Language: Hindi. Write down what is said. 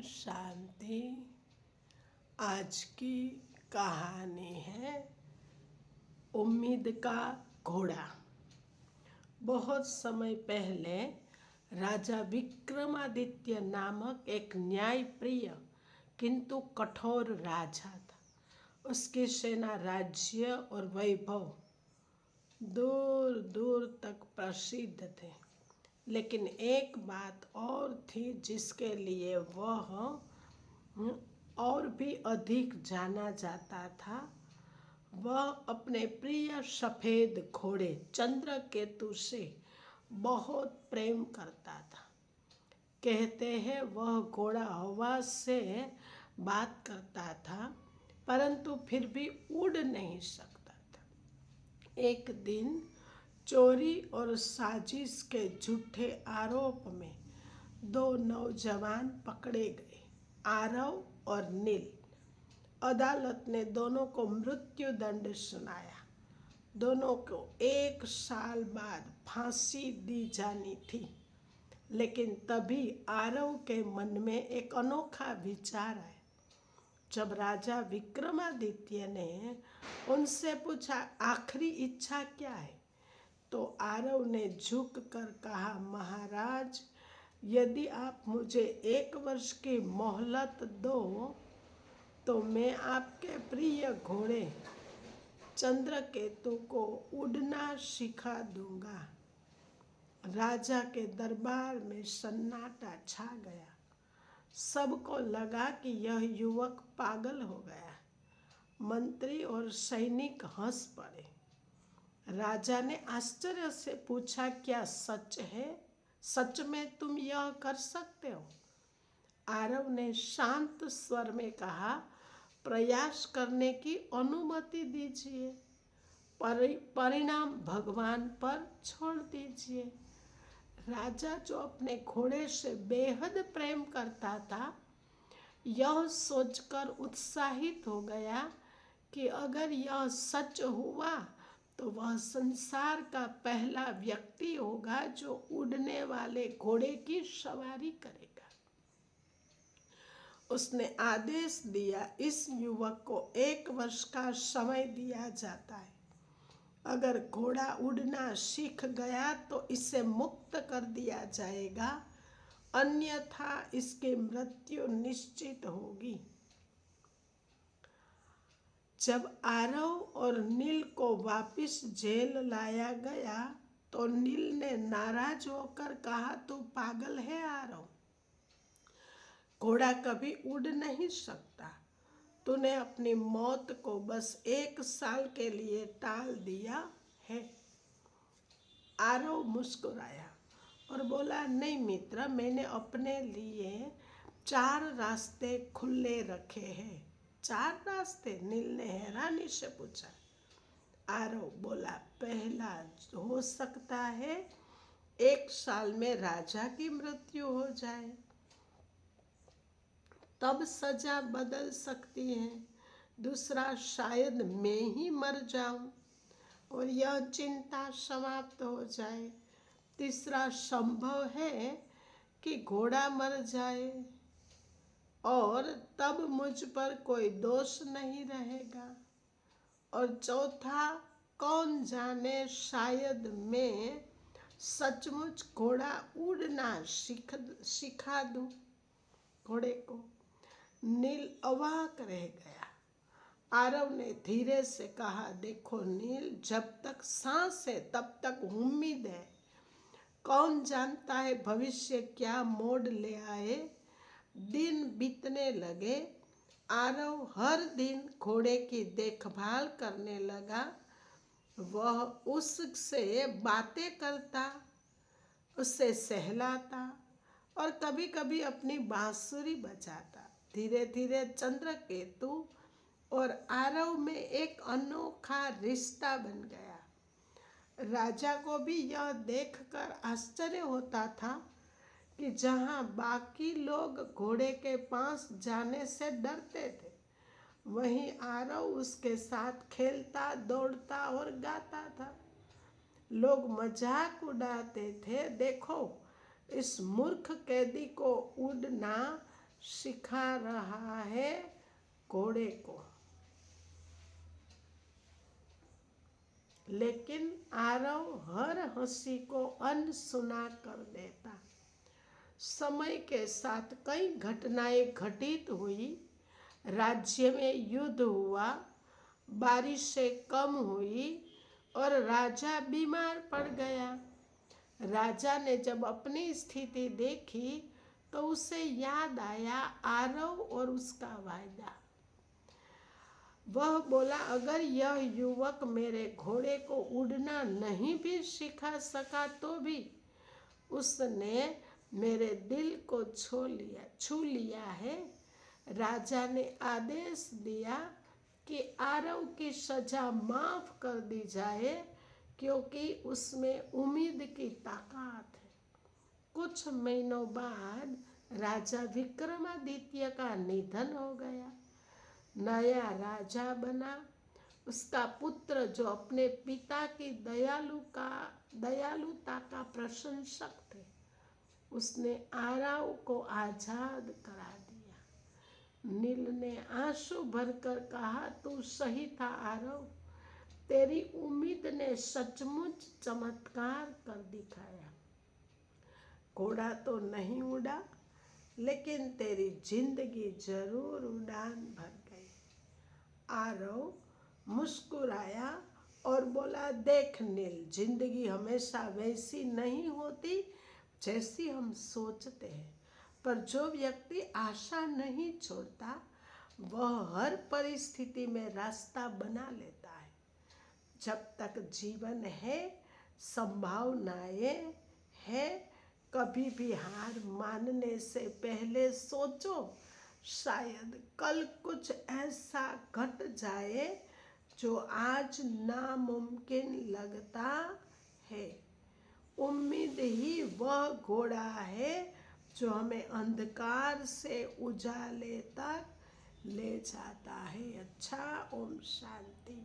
शांति। आज की कहानी है उम्मीद का घोड़ा। बहुत समय पहले राजा विक्रमादित्य नामक एक न्यायप्रिय किंतु कठोर राजा था। उसकी सेना, राज्य और वैभव दूर दूर तक प्रसिद्ध थे, लेकिन एक बात और थी जिसके लिए वह और भी अधिक जाना जाता था। वह अपने प्रिय सफेद घोड़े चंद्रकेतु से बहुत प्रेम करता था। कहते हैं वह घोड़ा हवा से बात करता था, परंतु फिर भी उड़ नहीं सकता था। एक दिन चोरी और साजिश के झूठे आरोप में दो नौजवान पकड़े गए, आरव और नील। अदालत ने दोनों को मृत्यु दंड सुनाया। दोनों को 1 साल बाद फांसी दी जानी थी, लेकिन तभी आरव के मन में एक अनोखा विचार आया। जब राजा विक्रमादित्य ने उनसे पूछा, आखिरी इच्छा क्या है, तो आरव ने झुक कर कहा, महाराज, यदि आप मुझे 1 वर्ष की मोहलत दो तो मैं आपके प्रिय घोड़े चंद्रकेतु को उड़ना सिखा दूंगा। राजा के दरबार में सन्नाटा छा गया। सबको लगा कि यह युवक पागल हो गया। मंत्री और सैनिक हंस पड़े। राजा ने आश्चर्य से पूछा, क्या सच है? सच में तुम यह कर सकते हो? आरव ने शांत स्वर में कहा, प्रयास करने की अनुमति दीजिए, परिणाम भगवान पर छोड़ दीजिए। राजा, जो अपने घोड़े से बेहद प्रेम करता था, यह सोचकर उत्साहित हो गया कि अगर यह सच हुआ तो वह संसार का पहला व्यक्ति होगा जो उड़ने वाले घोड़े की सवारी करेगा। उसने आदेश दिया, इस युवक को 1 वर्ष का समय दिया जाता है। अगर घोड़ा उड़ना सीख गया तो इसे मुक्त कर दिया जाएगा, अन्यथा इसकी मृत्यु निश्चित होगी। जब आरव और नील को वापस जेल लाया गया तो नील ने नाराज होकर कहा, तू पागल है आरव, घोड़ा कभी उड़ नहीं सकता। तूने अपनी मौत को बस 1 साल के लिए टाल दिया है। आरव मुस्कुराया और बोला, नहीं मित्र, मैंने अपने लिए 4 रास्ते खुले रखे हैं। 4 रास्ते? नील ने हैरानी से पूछा। आरव बोला, पहला हो सकता है 1 साल में राजा की मृत्यु हो जाए, तब सजा बदल सकती है। दूसरा, शायद मैं ही मर जाऊं और यह चिंता समाप्त हो जाए। तीसरा, संभव है कि घोड़ा मर जाए और तब मुझ पर कोई दोष नहीं रहेगा। और चौथा, कौन जाने, शायद मैं सचमुच घोड़ा उड़ना सिखा दूं घोड़े को। नील अवाक रह गया। आरव ने धीरे से कहा, देखो नील, जब तक सांस है तब तक उम्मीद है। कौन जानता है भविष्य क्या मोड़ ले आए। दिन बीतने लगे। आरव हर दिन घोड़े की देखभाल करने लगा। वह उससे बातें करता, उससे सहलाता और कभी कभी अपनी बांसुरी बजाता। धीरे धीरे चंद्रकेतु और आरव में एक अनोखा रिश्ता बन गया। राजा को भी यह देखकर आश्चर्य होता था कि जहाँ बाकी लोग घोड़े के पास जाने से डरते थे, वहीं आरव उसके साथ खेलता, दौड़ता और गाता था। लोग मजाक उड़ाते थे, देखो, इस मूर्ख कैदी को उड़ना सिखा रहा है घोड़े को। लेकिन आरव हर हंसी को अनसुना कर देता। समय के साथ कई घटनाएं घटित हुई। राज्य में युद्ध हुआ, बारिशें कम हुई और राजा बीमार पड़ गया। राजा ने जब अपनी स्थिति देखी तो उसे याद आया आरव और उसका वायदा। वह बोला, अगर यह युवक मेरे घोड़े को उड़ना नहीं भी सिखा सका तो भी उसने मेरे दिल को छू लिया है। राजा ने आदेश दिया कि आरव की सजा माफ कर दी जाए, क्योंकि उसमें उम्मीद की ताकत है। कुछ महीनों बाद राजा विक्रमादित्य का निधन हो गया। नया राजा बना। उसका पुत्र, जो अपने पिता की दयालुता का प्रशंसक थे, उसने आरव को आजाद करा दिया। नील ने आंसू भरकर कहा, तू सही था आरव, तेरी उम्मीद ने सचमुच चमत्कार कर दिखाया। घोड़ा तो नहीं उड़ा, लेकिन तेरी जिंदगी जरूर उड़ान भर गई। आरव मुस्कुराया और बोला, देख नील, जिंदगी हमेशा वैसी नहीं होती जैसी हम सोचते हैं, पर जो व्यक्ति आशा नहीं छोड़ता वह हर परिस्थिति में रास्ता बना लेता है। जब तक जीवन है, संभावनाएं है, कभी भी हार मानने से पहले सोचो, शायद कल कुछ ऐसा घट जाए जो आज नामुमकिन लगता है। उम्मीद ही वह घोड़ा है जो हमें अंधकार से उजाले तक ले जाता है। अच्छा, ओम शांति।